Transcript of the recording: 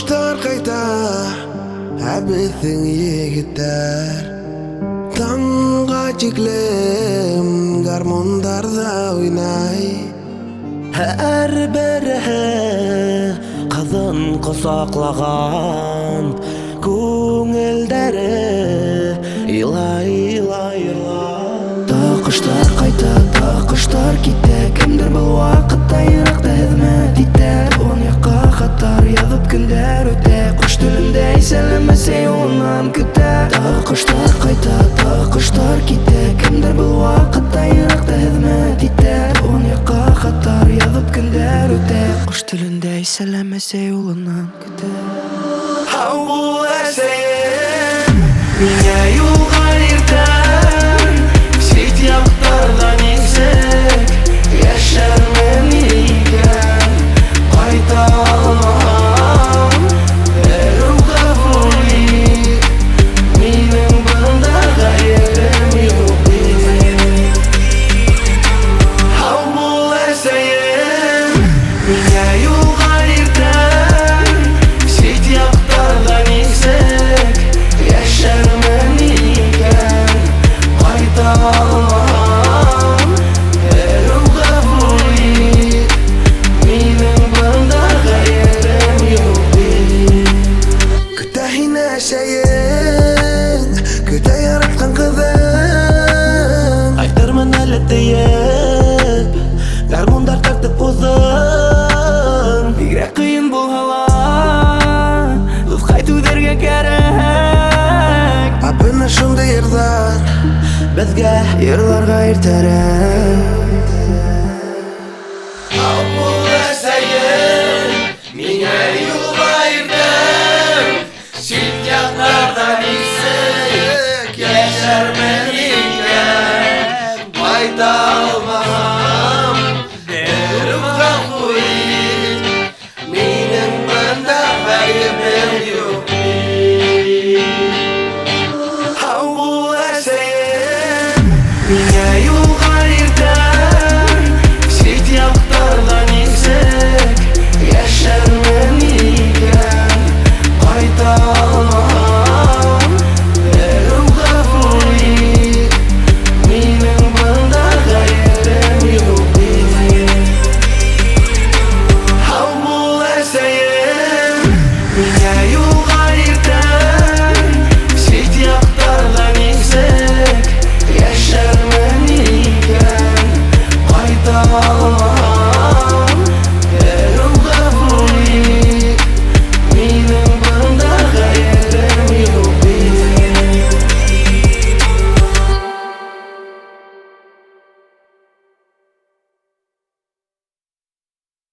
Куштар кайта, биздин егиттер таңга чиклем гармондарда ойнай. Һәр бере кызын косаклаган, күңелдәре илай. Куштар кайта, куштар китә, кемдер был вакытта еракта хезмәт итә. Он якка хаттар язып көндәр үтә, кош телендә сәләмәсә юлыннан көтә. Куштар кайта, куштар китә, кемдер был вакытта еракта хезмәт итә. Он якка хаттар язып көндәр үтә, кош телендә сәләмәсә юлыннан көтә. Һау бул әсәем, Миңа юлга иртән, свет яктарда низек, яшәрмен икән, кайта алмам. Бәрү гафури, минем бында гаерем юк бит. Һау бул әсәем, миңа юлга иртән, свет яктарда низек, яшәрмен икән, кайта алмам. Бәрү гафури, минем бында гаерем юк бит. көтә һин әсәем, көтә яраткан кызың. Айтырмын әле тиеп, гармундар тартып узын. Бигрәк кыен булһа, дуз кайту дәргә кәрәк. Апына шундый йырлар, Безгә Йырларга иртәрәк. һау бул әсәем, миңа юлга иртән, син якларда низек, яшәрмен икән, кайта алмам.